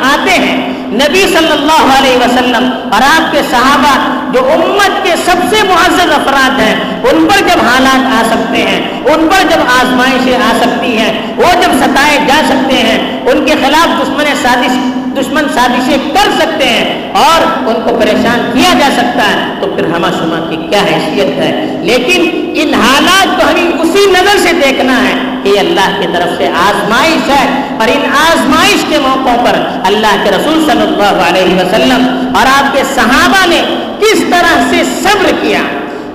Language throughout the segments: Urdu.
آتے ہیں نبی صلی اللہ علیہ وسلم اور آپ کے صحابہ جو امت کے سب سے معزز افراد ہیں، ان پر جب حالات آ سکتے ہیں، ان پر جب آزمائشیں آ سکتی ہیں، وہ جب ستائے جا سکتے ہیں، ان کے خلاف دشمن سازشیں کر سکتے ہیں اور ان کو پریشان کیا جا سکتا ہے، تو پھر ہمہ شمہ کی کیا حیثیت ہے؟ لیکن ان حالات کو ہمیں اسی نظر سے دیکھنا ہے کہ یہ اللہ کی طرف سے آزمائش ہے، اور ان آزمائش کے موقعوں پر اللہ کے رسول صلی اللہ علیہ وسلم اور آپ کے صحابہ نے کس طرح سے صبر کیا،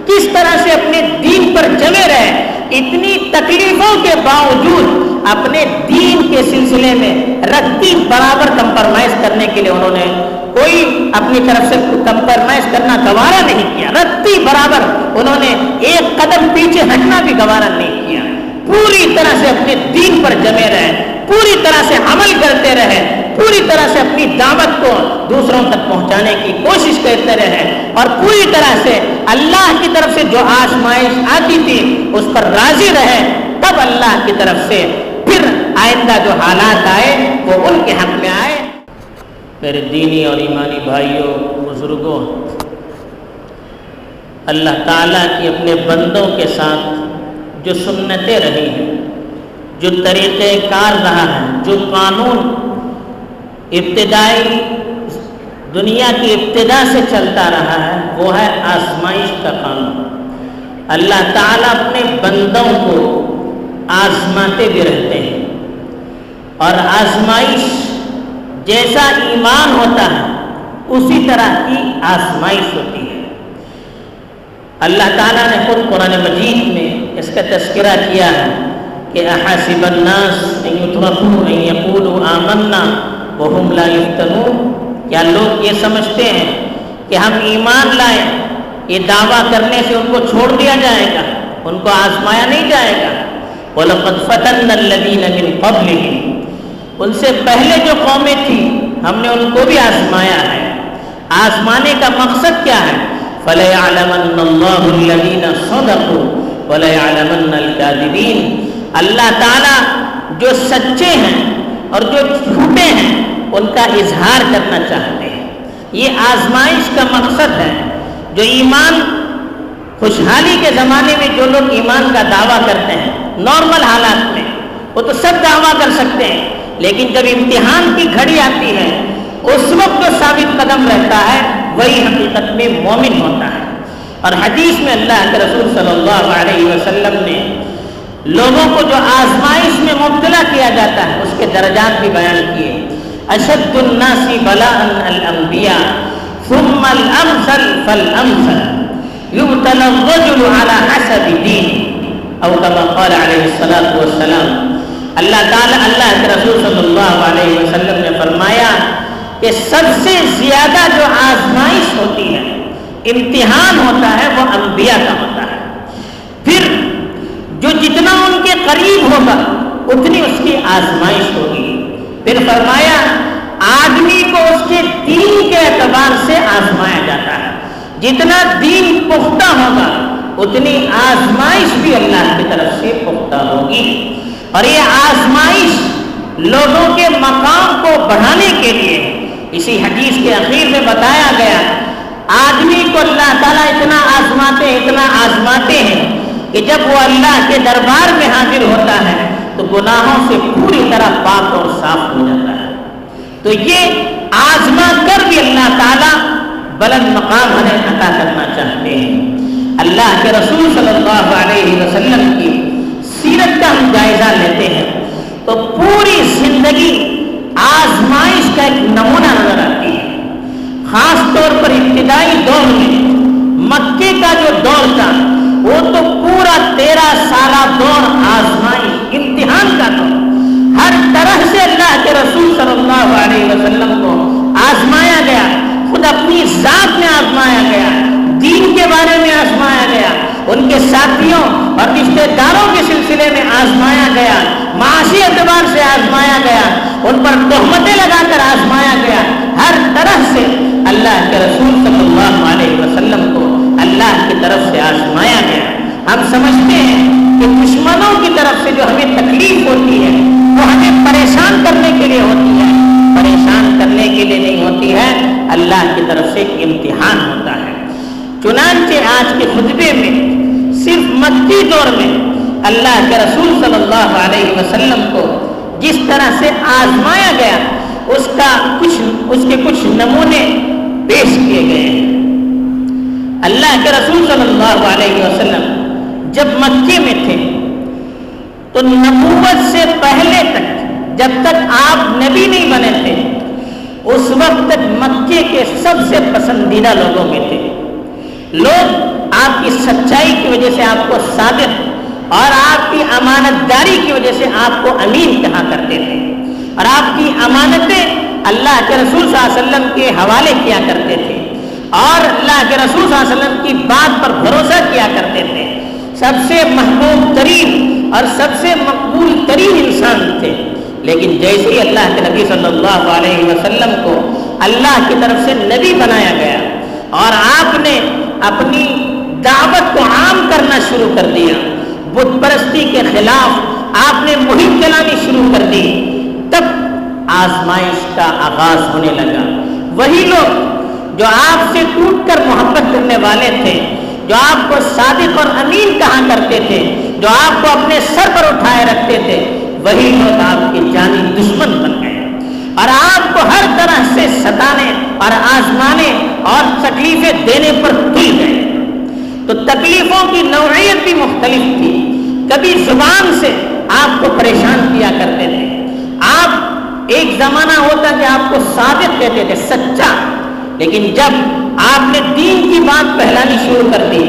کس طرح سے اپنے دین پر جمے رہے، اتنی تکلیفوں کے باوجود اپنے دین کے سلسلے میں رتی برابر کمپرمائز کرنے کے لیے انہوں نے کوئی اپنی طرف سے کمپرمائز کرنا گوارا نہیں کیا، رتی برابر انہوں نے ایک قدم پیچھے ہٹنا بھی گوارا نہیں کیا، پوری طرح سے اپنے دین پر جمے رہے، پوری طرح سے عمل کرتے رہے، پوری طرح سے اپنی دعوت کو دوسروں تک پہنچانے کی کوشش کرتے رہے، اور پوری طرح سے اللہ کی طرف سے جو آزمائش آتی تھی اس پر راضی رہے، تب اللہ کی طرف سے پھر آئندہ جو حالات آئے وہ ان کے حق میں آئے۔ میرے دینی اور ایمانی بھائیوں، بزرگوں، اللہ تعالیٰ کی اپنے بندوں کے ساتھ جو سنتیں رہی ہیں، جو طریقہ کار رہا ہے، جو قانون ابتدائی دنیا کی ابتدا سے چلتا رہا ہے، وہ ہے آزمائش کا قانون۔ اللہ تعالیٰ اپنے بندوں کو آزماتے بھی رہتے ہیں، اور آزمائش جیسا ایمان ہوتا ہے اسی طرح کی آزمائش ہوتی ہے۔ اللہ تعالیٰ نے خود قرآن مجید میں اس کا تذکرہ کیا ہے کہ احسب الناس ان یترکوا ان یقولوا آمنا وهم لا یفتنون، کیا لوگ یہ سمجھتے ہیں کہ ہم ایمان لائیں، یہ دعویٰ کرنے سے ان کو چھوڑ دیا جائے گا، ان کو آزمایا نہیں جائے گا؟ وَلَقَدْ فَتَنَّا الَّذِينَ مِن قَبْلِهِمْ، ان سے پہلے جو قومیں تھیں ہم نے ان کو بھی آزمایا ہے۔ آزمانے کا مقصد کیا ہے؟ فَلَيَعْلَمَنَّ اللَّهُ الَّذِينَ صَدَقُوا وَلَيَعْلَمَنَّ الْكَاذِبِينَ، اللہ تعالیٰ جو سچے ہیں اور جو جھوٹے ہیں ان کا اظہار کرنا چاہتے ہیں۔ یہ آزمائش کا مقصد ہے۔ جو ایمان خوشحالی کے زمانے میں جو لوگ ایمان کا دعویٰ کرتے ہیں نارمل حالات میں، وہ تو سب دعویٰ کر سکتے ہیں، لیکن جب امتحان کی گھڑی آتی ہے اس وقت جو ثابت قدم رہتا ہے وہی حقیقت میں مومن ہوتا ہے۔ اور حدیث میں اللہ کے رسول صلی اللہ علیہ وسلم نے لوگوں کو جو آزمائش میں مبتلا کیا جاتا ہے اس کے درجات بھی بیان کیے۔ اشد الناس بلاء الانبیاء ثم الامثل فالامثل یبتلی الرجل على حسب دینه، او كما قال علیہ الصلاۃ والسلام۔ اللہ تعالی، اللہ کے رسول صلی اللہ علیہ وسلم نے فرمایا کہ سب سے زیادہ جو آزمائش ہوتی ہے، امتحان ہوتا ہے، وہ انبیاء کا ہوتا ہے۔ پھر جو جتنا ان کے قریب ہوگا اتنی اس کی آزمائش ہوگی۔ پھر فرمایا آدمی کو اس کے دین کے اعتبار سے آزمایا جاتا ہے، جتنا دین پختہ ہوگا اتنی آزمائش بھی اللہ کی طرف سے پختہ ہوگی۔ اور یہ آزمائش لوگوں کے مقام کو بڑھانے کے لیے اسی حدیث کے اخیر میں بتایا گیا، آدمی کو اللہ تعالیٰ اتنا آزماتے ہیں کہ جب وہ اللہ کے دربار میں حاضر ہوتا ہے تو گناہوں سے پوری طرح پاک اور صاف ہو جاتا ہے۔ تو یہ آزما کر بھی اللہ تعالیٰ بلند مقام ہمیں عطا کرنا چاہتے ہیں۔ اللہ کے رسول صلی اللہ علیہ وسلم کی سیرت کا ہم جائزہ لیتے ہیں تو پوری زندگی آزمائش کا ایک نمونہ نظر آتی ہے۔ خاص طور پر ابتدائی دور میں مکے کا جو دور تھا وہ تو پورا 13 سالہ دور آزمائش، امتحان کا دور، ہر طرح سے اللہ کے رسول صلی اللہ علیہ وسلم کو آزمایا گیا، خود اپنی ذات میں آزمایا گیا، دین کے بارے میں آزمایا گیا، ان کے ساتھیوں اور رشتہ داروں کے سلسلے میں آزمایا گیا، معاشی اعتبار سے آزمایا گیا، ان پر تہمتیں لگا کر آزمایا گیا، ہر طرح سے اللہ کے رسول صلی اللہ علیہ وسلم کو اللہ کی طرف سے آزمایا گیا۔ ہم سمجھتے ہیں کہ دشمنوں کی طرف سے جو ہمیں تکلیف ہوتی ہے وہ ہمیں پریشان کرنے کے لیے ہوتی ہے، پریشان چنانچہ آج کے خطبے میں صرف مکی دور میں اللہ کے رسول صلی اللہ علیہ وسلم کو جس طرح سے آزمایا گیا اس کے کچھ نمونے پیش کیے گئے ہیں۔ اللہ کے رسول صلی اللہ علیہ وسلم جب مکے میں تھے تو نبوت سے پہلے تک، جب تک آپ نبی نہیں بنے تھے، اس وقت تک مکے کے سب سے پسندیدہ لوگوں میں تھے۔ لوگ آپ کی سچائی کی وجہ سے آپ کو صادق اور آپ کی امانت داری کی وجہ سے آپ کو امین کہا کرتے تھے، اور آپ کی امانتیں اللہ کے رسول صلی اللہ علیہ وسلم کے حوالے کیا کرتے تھے، اور اللہ کے رسول صلی اللہ علیہ وسلم کی بات پر بھروسہ کیا کرتے تھے۔ سب سے محبوب ترین اور سب سے مقبول ترین انسان تھے۔ لیکن جیسے ہی اللہ کے نبی صلی اللہ علیہ وسلم کو اللہ کی طرف سے نبی بنایا گیا اور آپ نے اپنی دعوت کو عام کرنا شروع کر دیا، بت پرستی کے خلاف آپ نے مہم چلانی شروع کر دی، تب آزمائش کا آغاز ہونے لگا۔ وہی لوگ جو آپ سے ٹوٹ کر محبت کرنے والے تھے، جو آپ کو صادق اور امین کہا کرتے تھے، جو آپ کو اپنے سر پر اٹھائے رکھتے تھے، وہی لوگ آپ کے جانی دشمن بن گئے اور آپ کو ہر طرح سے ستانے اور آزمانے اور تکلیفیں دینے پر تل گئے۔ تو تکلیفوں کی نوعیت بھی مختلف تھی۔ کبھی زبان سے آپ کو پریشان کیا کرتے تھے، آپ ایک زمانہ ہوتا کہ آپ کو صادق کہتے تھے، سچا، لیکن جب آپ نے دین کی بات پھیلانی شروع کر دی،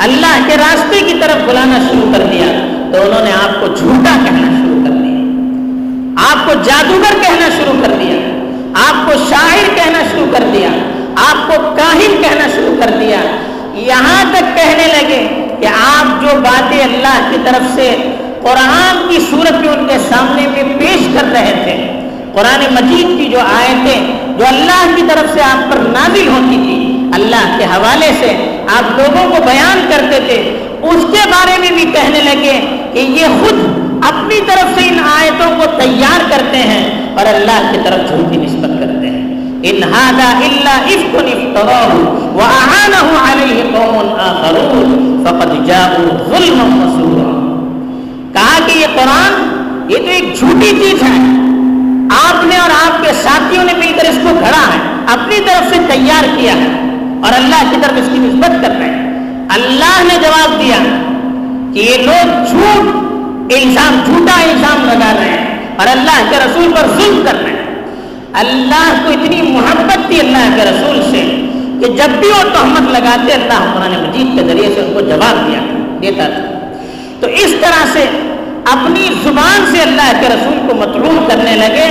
اللہ کے راستے کی طرف بلانا شروع کر دیا، تو انہوں نے آپ کو جھوٹا کہنا شروع کر دیا، آپ کو جادوگر کہنا شروع کر دیا، آپ کو شاعر کہنا شروع کر دیا، آپ کو کاہن کہنا شروع کر دیا، یہاں تک کہنے لگے کہ آپ جو باتیں اللہ کی طرف سے قرآن کی صورت میں ان کے سامنے میں پیش کر رہے تھے، قرآن مجید کی جو آیتیں جو اللہ کی طرف سے آپ پر نازل ہوتی تھی، اللہ کے حوالے سے آپ لوگوں کو بیان کرتے تھے، اس کے بارے میں بھی کہنے لگے کہ یہ خود اپنی طرف سے ان آیتوں کو تیار کرتے ہیں اور اللہ کی طرف جھوٹی نسبت کرتے ہیں۔ ان ھذا الا افک افتراہ واعانہ علیہ قوم آخرون فقد جاءوا ظلما وزورا۔ کہا کہ یہ قرآن یہ تو ایک جھوٹی چیز ہے، آپ نے اور آپ کے ساتھیوں نے مل کر اس کو گھڑا ہے، اپنی طرف سے تیار کیا ہے اور اللہ کی طرف اس کی نسبت کر رہے ہیں۔ اللہ نے جواب دیا کہ یہ لوگ جھوٹا الزام لگا رہے ہیں اور اللہ کے رسول پر ظلم کر رہے ہیں۔ اللہ کو اتنی محبت تھی اللہ کے رسول سے کہ جب بھی وہ تہمت لگاتے اللہ قرآن مجید کے ذریعے سے ان کو جواب دیتا تھا۔ تو اس طرح سے اپنی زبان سے اللہ کے رسول کو مطلوب کرنے لگے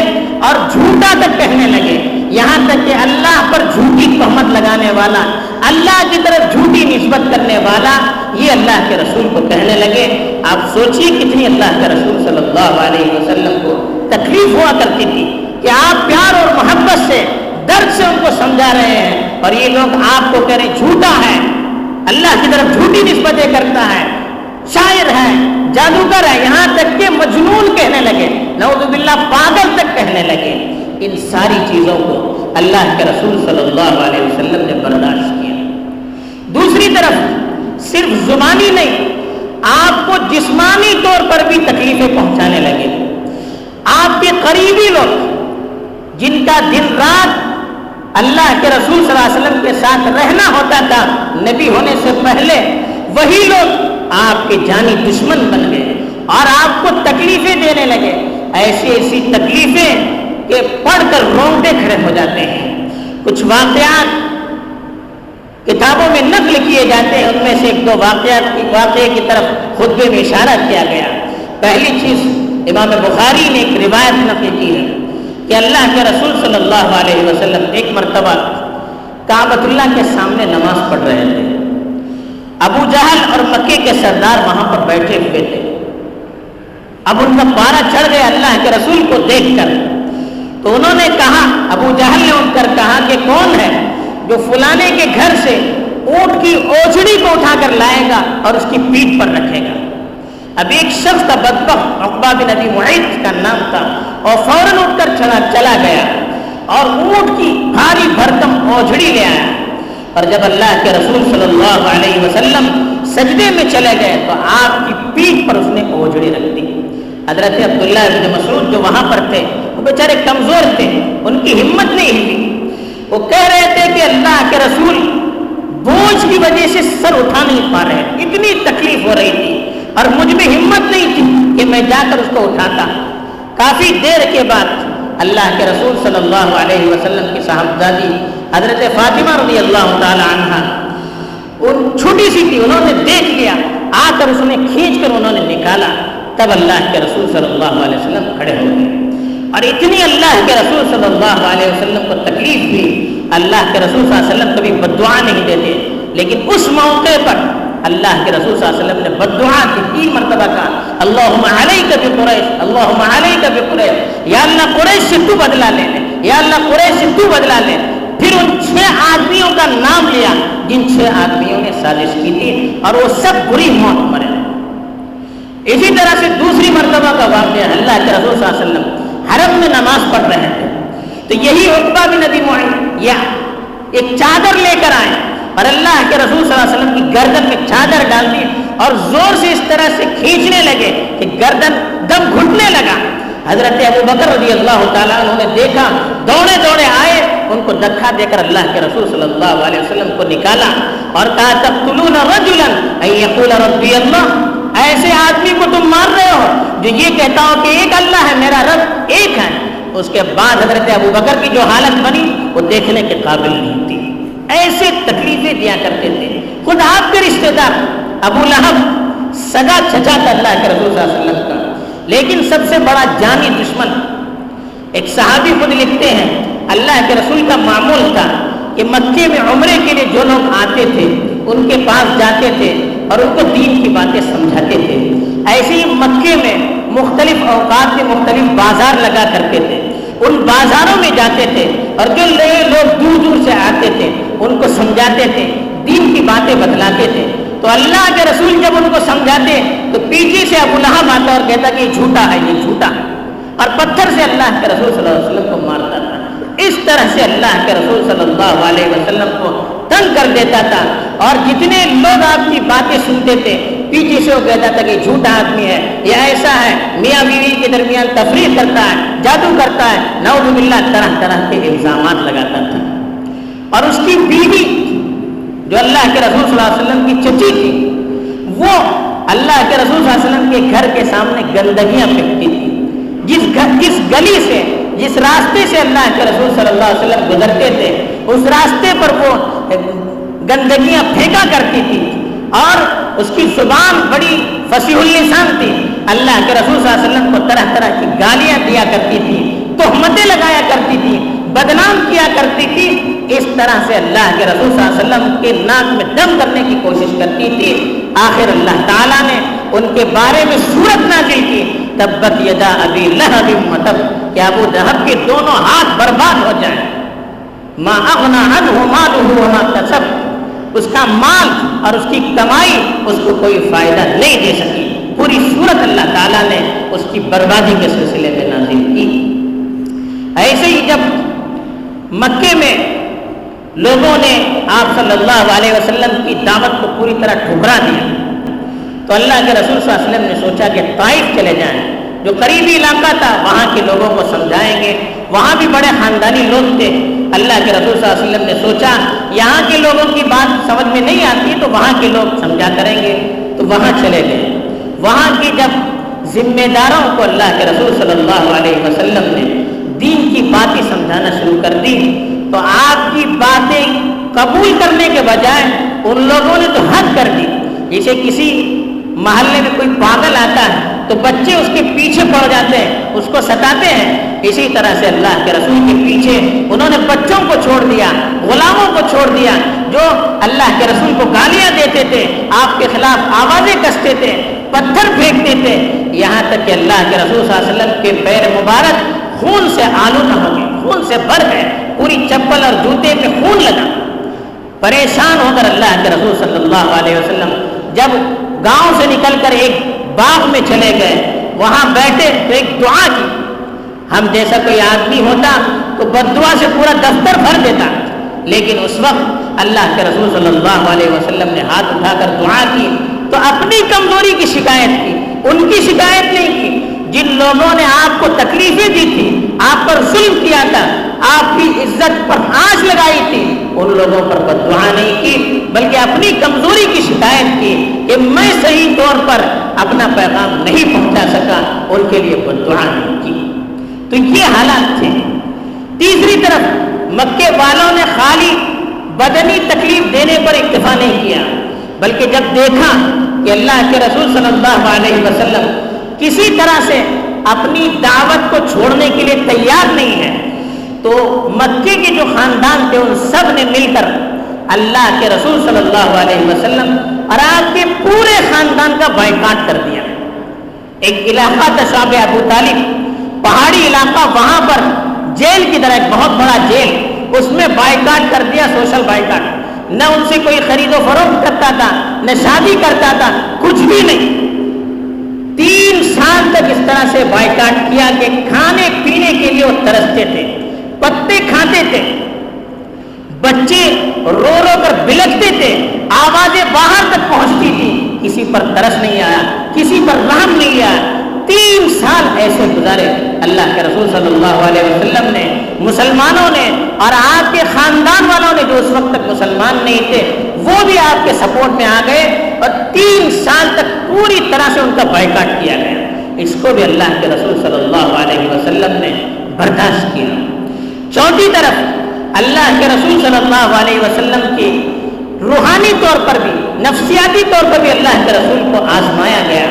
اور جھوٹا تک کہنے لگے، یہاں تک کہ اللہ پر جھوٹی تہمت لگانے والا، اللہ کی طرف جھوٹی نسبت کرنے والا، یہ اللہ کے رسول کو کہنے لگے۔ آپ سوچیے کتنی اللہ کے رسول صلی اللہ علیہ وسلم کو تکلیف ہوا کرتی تھی کہ آپ پیار اور محبت سے درد سے ان کو سمجھا رہے ہیں اور یہ لوگ آپ کو کہہ رہے جھوٹا ہے، اللہ کی طرف جھوٹی نسبتیں کرتا ہے، شاعر ہے، جادوگر ہے، یہاں تک کہ مجنون کہنے لگے، نعوذ باللہ پاگل تک کہنے لگے۔ ان ساری چیزوں کو اللہ کے رسول صلی اللہ علیہ وسلم نے برداشت کیا۔ دوسری طرف صرف زبانی نہیں، آپ کو جسمانی طور پر بھی تکلیفیں پہنچانے لگے۔ آپ کے قریبی لوگ جن کا دن رات اللہ کے رسول صلی اللہ علیہ وسلم کے ساتھ رہنا ہوتا تھا نبی ہونے سے پہلے، وہی لوگ آپ کے جانی دشمن بن گئے اور آپ کو تکلیفیں دینے لگے، ایسی تکلیفیں کہ پڑھ کر رونگٹے کھڑے ہو جاتے ہیں۔ کچھ واقعات کتابوں میں نقل کیے جاتے ہیں، ان میں سے ایک دو واقعے کی طرف خطبے میں اشارہ کیا گیا۔ پہلی چیز امام بخاری نے ایک روایت نقل کی ہے کہ اللہ کے رسول صلی اللہ علیہ وسلم ایک مرتبہ کعبۃ اللہ کے سامنے نماز پڑھ رہے تھے۔ ابو جہل اور مکے کے سردار وہاں پر بیٹھے ہوئے تھے۔ اب ان کا پارا چڑھ گیا اللہ کے رسول کو دیکھ کر، تو انہوں نے کہا، ابو جہل نے اٹھ کر کہا کہ کون ہے جو فلانے کے گھر سے اونٹ کی اوجڑی کو اٹھا کر لائے گا اور اس کی پیٹھ پر رکھے گا۔ اب ایک شخص کا بدبخت عقبہ بن ابی معیط کا نام تھا اور فوراً اٹھ کر چلا گیا اور اونٹ کی بھاری بھرکم اوجڑی لے آیا اور جب اللہ کے رسول صلی اللہ علیہ وسلم سجدے میں چلے گئے تو آپ کی پیٹھ پر اس نے اوجھڑی رکھ دی. حضرت عبداللہ ابن مسعود جو وہاں پر تھے وہ بیچارے کمزور تھے, ان کی ہمت نہیں ہلی. وہ کہہ رہے تھے کہ اللہ کے رسول بوجھ کی وجہ سے سر اٹھا نہیں پا رہے, اتنی تکلیف ہو رہی تھی اور مجھ میں ہمت نہیں تھی کہ میں جا کر اس کو اٹھاتا. کافی دیر کے بعد اللہ کے رسول صلی اللہ علیہ وسلم کی صاحبزادی حضرت فاطمہ رضی اللہ تعالی عنہا, ان چھوٹی سی تھی, انہوں نے دیکھ لیا, آ کر اس نے کھینچ کر انہوں نے نکالا. تب اللہ کے رسول صلی اللہ علیہ وسلم کھڑے ہو گئے اور اتنی اللہ کے رسول صلی اللہ علیہ وسلم کو تکلیف ہوئی. اللہ کے رسول صلی اللہ علیہ وسلم کبھی بد دعا نہیں دیتے, لیکن اس موقع پر اللہ کے رسول صلی اللہ علیہ وسلم نے بد دعا کی 3 مرتبہ کہا, اللہم علیک بقریش, اللہم علیک بقریش, یا اللہ قریش سے تو بدلہ لے لے, یا اللہ قریش سے تو بدلہ لے. پھر ان 6 آدمیوں کا نام لیا جن 6 آدمیوں نے سازش کی تھی اور وہ سب بری موت مرے. اسی طرح سے دوسری مرتبہ کا واقعہ, اللہ کے رسول صلی اللہ علیہ وسلم حرم میں نماز پڑھ رہے تھے تو یہی عقبہ بن ابی معیط یا ایک چادر لے کر آئے اور اللہ کے رسول صلی اللہ علیہ وسلم کی گردن میں چادر ڈال دی اور زور سے اس طرح سے کھینچنے لگے کہ گردن دم گھٹنے لگا. حضرت ابو بکر رضی اللہ تعالیٰ عنہ نے دیکھا, دوڑے دوڑے آئے, ان کو دھکا دے کر اللہ کے رسول صلی اللہ علیہ وسلم کو نکالا اور کہا, تقتلون رجلا ان یقول ربی اللہ, ایسے آدمی کو تم مار رہے ہو جو یہ کہتا ہو کہ ایک اللہ ہے, میرا رب ایک ہے. اس کے بعد حضرت ابو بکر کی جو حالت بنی وہ دیکھنے کے قابل نہیں تھی, ایسے تکلیفیں دیا کرتے تھے. خود آپ کے رشتے دار ابو لہب سگا چچا تھا اللہ کے رسول صلی اللہ علیہ وسلم کا, لیکن سب سے بڑا جانی دشمن. ایک صحابی خود لکھتے ہیں, اللہ کے رسول کا معمول تھا کہ مکے میں عمرے کے لیے جو لوگ آتے تھے ان کے پاس جاتے تھے اور ان کو دین کی باتیں سمجھاتے تھے. ایسے ہی مکے میں مختلف اوقات میں مختلف بازار لگا کرتے تھے, ان بازاروں میں جاتے تھے اور جو نئے لوگ دور دور سے آتے تھے ان کو سمجھاتے تھے, دین کی باتیں بتلاتے تھے. تو اللہ کے رسول جب ان کو سمجھاتے تو پیچھے سے ابو لہب آتا اور کہتا کہ یہ جھوٹا ہے, یہ جھوٹا ہے, اور پتھر سے اللہ کے رسول صلی اللہ علیہ وسلم کو مارتا تھا. اس طرح سے اللہ کے رسول صلی اللہ علیہ وسلم کو تنگ کر دیتا تھا. اور جتنے لوگ آپ کی باتیں سنتے تھے پیچھے سے وہ کہتا تھا کہ جھوٹا آدمی ہے, یہ ایسا ہے, میاں بیوی کے درمیان تفریق کرتا ہے, جادو کرتا ہے, نعوذ باللہ, طرح طرح کے الزامات لگاتا تھا. اور اس کی بیوی جو اللہ کے رسول صلی اللہ علیہ وسلم کی چچی تھی, وہ اللہ کے رسول صلی اللہ علیہ وسلم کے گھر کے سامنے گندگیاں پھینکتی تھی. جس گلی سے, جس راستے سے اللہ کے رسول صلی اللہ علیہ وسلم گزرتے تھے اس راستے پر وہ گندگیاں پھینکا کرتی تھی اور اس کی زبان بڑی فصیح اللسان تھی. اللہ کے رسول صلی اللہ علیہ وسلم کو طرح طرح کی گالیاں دیا کرتی تھی, تہمتیں لگایا کرتی تھی, بدنام کیا کرتی تھی. اس طرح سے اللہ کے رسول صلی اللہ علیہ وسلم کے ناک میں دم کرنے کی کوشش کرتی تھی. آخر اللہ تعالیٰ نے ان کے بارے میں سورت نازل کی, تبت یدا ابی لہب وتب, کہ ابو لہب کے دونوں ہاتھ برباد ہو جائیں. ما اغنى عنه ماله وما کسب, اس کا مال اور اس کی کمائی اس کو کوئی فائدہ نہیں دے سکی. پوری سورت اللہ تعالیٰ نے اس کی بربادی کے سلسلے میں نازل کی. ایسے ہی جب مکے میں لوگوں نے آپ صلی اللہ علیہ وسلم کی دعوت کو پوری طرح ٹھکرا دیا تو اللہ کے رسول صلی اللہ علیہ وسلم نے سوچا کہ طائف چلے جائیں, جو قریبی علاقہ تھا, وہاں کے لوگوں کو سمجھائیں گے. وہاں بھی بڑے خاندانی لوگ تھے. اللہ کے رسول صلی اللہ علیہ وسلم نے سوچا یہاں کے لوگوں کی بات سمجھ میں نہیں آتی تو وہاں کے لوگ سمجھا کریں گے, تو وہاں چلے گئے. وہاں کی جب ذمہ داروں کو اللہ کے رسول صلی اللہ علیہ وسلم نے دین کی باتیں سمجھانا شروع کر دی تو آپ کی باتیں قبول کرنے کے بجائے ان لوگوں نے تو حد کر دی. جیسے کسی محلے میں کوئی پاگل آتا ہے تو بچے اس کے پیچھے پڑ جاتے ہیں, اس کو ستاتے ہیں. اسی طرح سے اللہ کے رسول کے پیچھے انہوں نے بچوں کو چھوڑ دیا, غلاموں کو چھوڑ دیا, جو اللہ کے رسول کو گالیاں دیتے تھے, آپ کے خلاف آوازیں کستے تھے, پتھر پھینکتے تھے, یہاں تک کہ اللہ کے رسول صلی اللہ علیہ وسلم کے پیر مبارک خون سے آلودہ ہو گئے, خون سے بھر گئے, پوری چپل اور جوتے پہ خون لگا. پریشان ہو کر اللہ کے رسول صلی اللہ علیہ وسلم جب گاؤں سے نکل کر ایک باغ میں چلے گئے, وہاں بیٹھے تو ایک دعا کی. ہم جیسا کوئی آدمی ہوتا تو بد دعا سے پورا دفتر بھر دیتا, لیکن اس وقت اللہ کے رسول صلی اللہ علیہ وسلم نے ہاتھ اٹھا کر دعا کی تو اپنی کمزوری کی شکایت کی، ان کی شکایت نہیں کی۔ جن لوگوں نے آپ کو تکلیفیں دی تھی، آپ پر ظلم کیا تھا، آپ کی عزت پر آنچ لگائی تھی، ان لوگوں پر بددعا نہیں کی، بلکہ اپنی کمزوری کی شکایت کی کہ میں صحیح طور پر اپنا پیغام نہیں پہنچا سکا، ان کے لیے بددعا نہیں کی۔ تو یہ حالات تھے۔ تیسری طرف مکے والوں نے خالی بدنی تکلیف دینے پر اکتفا نہیں کیا، بلکہ جب دیکھا کہ اللہ کے رسول صلی اللہ علیہ وسلم کسی طرح سے اپنی دعوت کو چھوڑنے کے لیے تیار نہیں ہے، تو مکے کے جو خاندان تھے ان سب نے مل کر اللہ کے رسول صلی اللہ علیہ وسلم اور آپ کے پورے خاندان کا بائیکاٹ کر دیا۔ ایک علاقہ تھا شعب ابو طالب، پہاڑی علاقہ، وہاں پر جیل کی طرح ایک بہت بڑا جیل، اس میں بائیکاٹ کر دیا، سوشل بائیکاٹ۔ نہ ان سے کوئی خرید و فروخت کرتا تھا، نہ شادی کرتا تھا، کچھ بھی نہیں۔ 3 سال تک اس طرح سے بائیکاٹ کیا کہ کھانے پینے کے لیے وہ ترستے تھے، پتے کھاتے تھے، بچے رو رو کر بلکتے تھے، آوازیں باہر تک پہنچتی تھی، کسی پر ترس نہیں آیا، کسی پر رحم نہیں آیا۔ 3 سال ایسے گزارے۔ اللہ کے رسول صلی اللہ علیہ وسلم نے، مسلمانوں نے اور آپ کے خاندان والوں نے جو اس وقت تک مسلمان نہیں تھے وہ بھی آپ کے سپورٹ میں آ گئے اور 3 سال تک پوری طرح سے ان کا بائیکاٹ کیا گیا۔ اس کو بھی اللہ کے رسول صلی اللہ علیہ وسلم نے برداشت کیا۔ چوتھی طرف اللہ کے رسول صلی اللہ علیہ وسلم کی روحانی طور پر بھی، نفسیاتی طور پر بھی اللہ کے رسول کو آزمایا گیا۔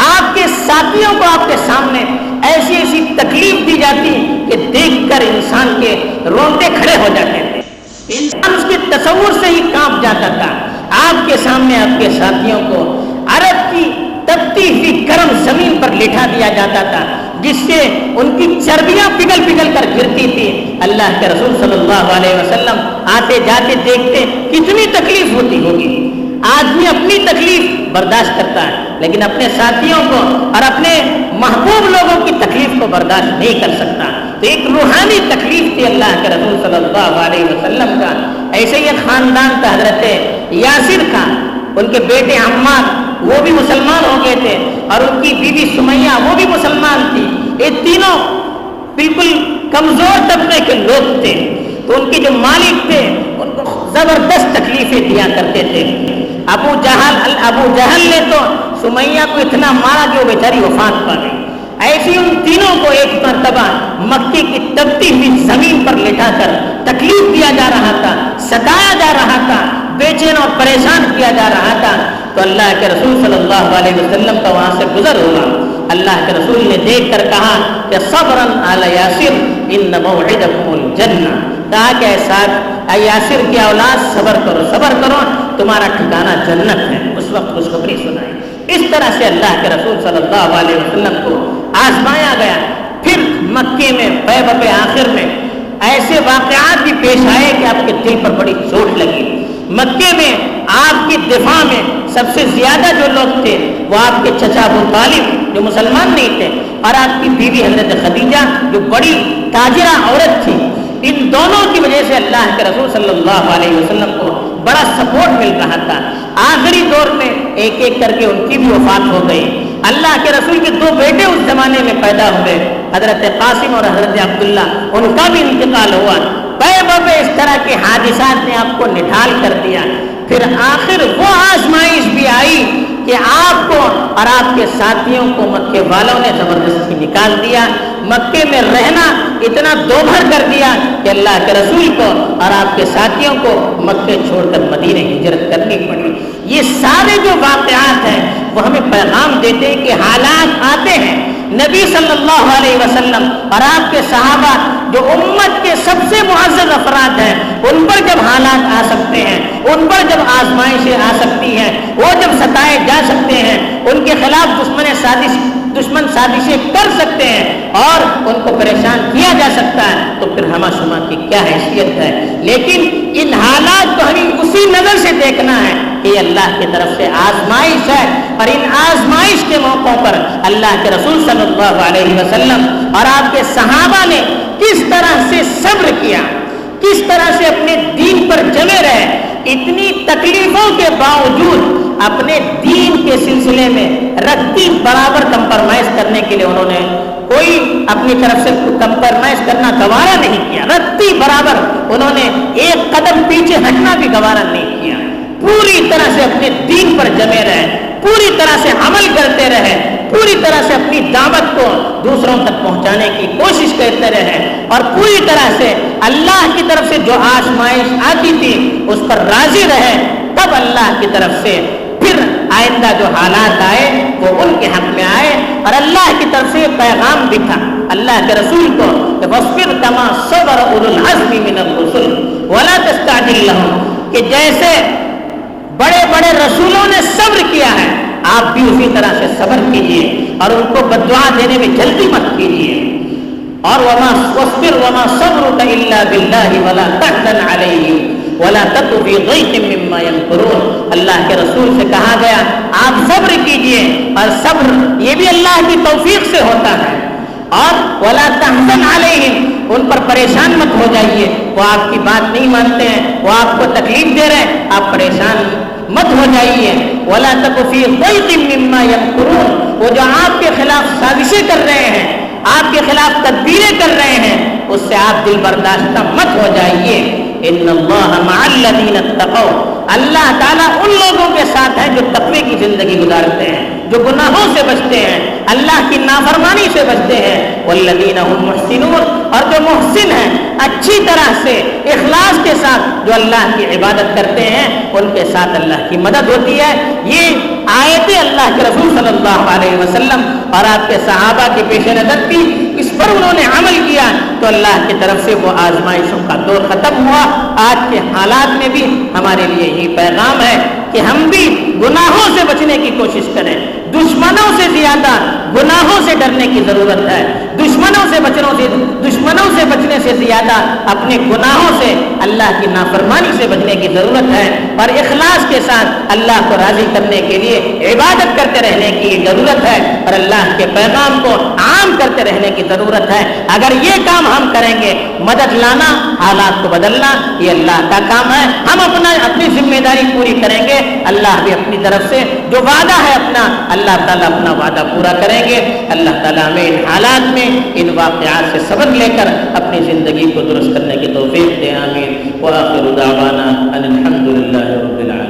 آپ کے ساتھیوں کو آپ کے سامنے ایسی ایسی تکلیف دی جاتی کہ دیکھ کر انسان کے رونگٹے کھڑے ہو جاتے تھے، انسان اس کے تصور سے ہی کانپ جاتا تھا۔ آپ کے سامنے آپ کے ساتھیوں کو عرب کی تپتی ہوئی گرم زمین پر لٹا دیا جاتا تھا، جس سے ان کی چربیاں پگھل پگھل کر گرتی تھی۔ اللہ کے رسول صلی اللہ علیہ وسلم آتے جاتے دیکھتے کتنی تکلیف ہوتی ہوگی۔ آدمی اپنی تکلیف برداشت کرتا ہے لیکن اپنے ساتھیوں کو اور اپنے محبوب لوگوں کی تکلیف کو برداشت نہیں کر سکتا۔ تو ایک روحانی تکلیف تھی اللہ کے رسول صلی اللہ علیہ وسلم کا۔ ایسے ہی خاندان تھا حضرت یاسر کا، ان کے بیٹے عمار وہ بھی مسلمان ہو گئے تھے اور ان کی بیوی سمیہ وہ بھی مسلمان تھی۔ یہ تینوں بالکل کمزور طبقے کے لوگ تھے، تو ان کے جو مالک تھے ان کو زبردست تکلیفیں دیا کرتے تھے۔ ابو جہل نے تو سمیہ کو اتنا مارا کہ وہ بیچاری وفات پا گئی۔ ایسی ان تینوں کو ایک مرتبہ مکے کی تپتی ہوئی زمین پر لٹا کر تکلیف دیا جا رہا تھا، ستایا جا رہا تھا، بے چین اور پریشان کیا جا رہا تھا۔ تو اللہ کے رسول صلی اللہ علیہ وسلم کا وہاں سے گزر ہوا۔ اللہ کے رسول نے دیکھ کر کہا کہ صبراً علی یاسر ان موعدکم الجنہ، کہا کہ اے یاسر کی اولاد صبر کرو، تمہارا ٹھکانہ جنت ہے۔ اس وقت خوشخبری سنائی۔ اس طرح سے اللہ کے رسول صلی اللہ علیہ وسلم کو آزمایا گیا۔ پھر مکے میں پے آخر میں ایسے واقعات بھی پیش آئے کہ آپ کے دل پر بڑی چوٹ لگی۔ مکے میں آپ کی دفاع میں سب سے زیادہ جو لوگ تھے وہ آپ کے چچا ابو طالب جو مسلمان نہیں تھے اور آپ کی بیوی حضرت خدیجہ جو بڑی تاجرہ عورت تھی۔ ان دونوں کی وجہ سے اللہ کے رسول صلی اللہ علیہ وسلم کو بڑا سپورٹ مل رہا تھا۔ آخری دور میں ایک ایک کر کے ان کی بھی وفات ہو گئی۔ اللہ کے رسول کے 2 بیٹے اس زمانے میں پیدا ہوئے، حضرت قاسم اور حضرت عبداللہ، ان کا بھی انتقال ہوا۔ بے اس طرح کے حادثات نے آپ کو نڈھال کر دیا۔ پھر آخر وہ آزمائش بھی آئی کہ آپ کو اور آپ کے ساتھیوں کو مکے والوں نے زبردستی نکال دیا۔ مکے میں رہنا اتنا دوبھر کر دیا کہ اللہ کے رسول کو اور آپ کے ساتھیوں کو مکے چھوڑ کر مدینے ہجرت کرنی پڑی۔ یہ سارے جو واقعات ہیں وہ ہمیں پیغام دیتے ہیں کہ حالات آتے ہیں۔ نبی صلی اللہ علیہ وسلم اور آپ کے صحابہ جو امت کے سب سے معزز افراد ہیں، ان پر جب حالات آ سکتے ہیں، ان پر جب آزمائشیں آ سکتی ہیں، وہ جب ستائے جا سکتے ہیں، ان کے خلاف دشمن سازشیں کر سکتے ہیں اور ان کو پریشان کیا جا سکتا ہے، تو پھر ہمہ شمہ کی کیا حیثیت ہے۔ لیکن ان حالات کو ہمیں اسی نظر سے دیکھنا ہے کہ یہ اللہ کی طرف سے آزمائش ہے، اور ان آزمائش کے موقعوں پر اللہ کے رسول صلی اللہ علیہ وسلم اور آپ کے صحابہ نے کس طرح سے صبر کیا، کس طرح سے اپنے دین اتنی تکلیفوں کے باوجود اپنے دین کے سلسلے میں رتی برابر کمپرمائز کرنے کے لیے انہوں نے کوئی اپنی طرف سے کمپرمائز کرنا گوارا نہیں کیا. رتی برابر انہوں نے ایک قدم پیچھے ہٹنا بھی گوارا نہیں کیا. پوری طرح سے اپنے دین پر جمے رہے, پوری طرح سے عمل کرتے رہے, پوری طرح سے اپنی دعوت کو دوسروں تک پہنچانے کی کوشش کرتے رہے, اور پوری طرح سے اللہ کی طرف سے جو آزمائش آتی تھی اس پر راضی رہے. تب اللہ کی طرف سے پھر آئندہ جو حالات آئے وہ ان کے حق میں آئے, اور اللہ کی طرف سے پیغام بھی تھا اللہ کے رسول کو کہ وَاصْبِرْ كَمَا صَبَرَ أُولُو الْعَزْمِ مِنَ الرُّسُلِ وَلَا تَسْتَعْجِلْ لَهُمْ, کہ جیسے بڑے بڑے رسولوں نے صبر کیا ہے آپ بھی اسی طرح سے صبر کیجئے, اور ان کو بددعا دینے میں جلدی مت کیجئے. اور وَاصْبِرْ وَمَا صَبْرُكَ إِلَّا بِاللَّهِ وَلَا تَحْزَنْ عَلَيْهِمْ وَلَا تَكُ فِي ضَيْقٍ مِّمَّا يَمْكُرُونَ. اللہ کے رسول سے کہا گیا آپ صبر کیجئے, اور صبر یہ بھی اللہ کی توفیق سے ہوتا ہے. اور وَلَا تَحْزَنْ عَلَيْهِمْ, ان پر پریشان مت ہو جائیے, وہ آپ کی بات نہیں مانتے ہیں, وہ آپ کو تکلیف دے رہے ہیں, آپ پریشان مت ہو جائیے. وَلَا تَكُ فِي ضَيْقٍ مِّمَّا يَمْكُرُونَ, وہ جو آپ کے خلاف سازشیں کر رہے ہیں, آپ کے خلاف تدبیریں کر رہے ہیں, اس سے آپ دل برداشتہ مت ہو جائیے. ان اللہ مع الذین اتقوا, اللہ تعالیٰ ان لوگوں کے ساتھ ہے جو تقوی کی زندگی گزارتے ہیں, جو گناہوں سے بچتے ہیں, اللہ کی نافرمانی سے بچتے ہیں. والذین هم محسنون, اور جو محسن ہیں اچھی طرح سے اخلاص کے ساتھ جو اللہ کی عبادت کرتے ہیں ان کے ساتھ اللہ کی مدد ہوتی ہے. یہ آیتیں اللہ کے رسول صلی اللہ علیہ وسلم اور آپ کے صحابہ کے پیش نظر تھی, اس پر انہوں نے عمل کیا تو اللہ کی طرف سے وہ آزمائشوں کا دور ختم ہوا. آج کے حالات میں بھی ہمارے لیے یہی پیغام ہے کہ ہم بھی گناہوں سے بچنے کی کوشش کریں. دشمنوں سے زیادہ گناہوں سے ڈرنے کی ضرورت ہے. دشمنوں سے بچنے سے زیادہ اپنے گناہوں سے, اللہ کی نافرمانی سے بچنے کی ضرورت ہے, اور اخلاص کے ساتھ اللہ کو راضی کرنے کے لیے عبادت کرتے رہنے کی ضرورت ہے, اور اللہ کے پیغام کو عام کرتے رہنے کی ضرورت ہے. اگر یہ کام ہم کریں گے, مدد لانا, حالات کو بدلنا, یہ اللہ کا کام ہے. ہم اپنی ذمہ داری پوری کریں گے, اللہ بھی اپنی طرف سے جو وعدہ ہے اپنا, اللہ تعالیٰ اپنا وعدہ پورا کریں گے. اللہ تعالیٰ ہمیں ان حالات میں ان واقعات سے سبق لے کر اپنی زندگی کو درست کرنے کی توفیق دے. آمین. وآخر دعوانا ان الحمد للہ رب العالمین.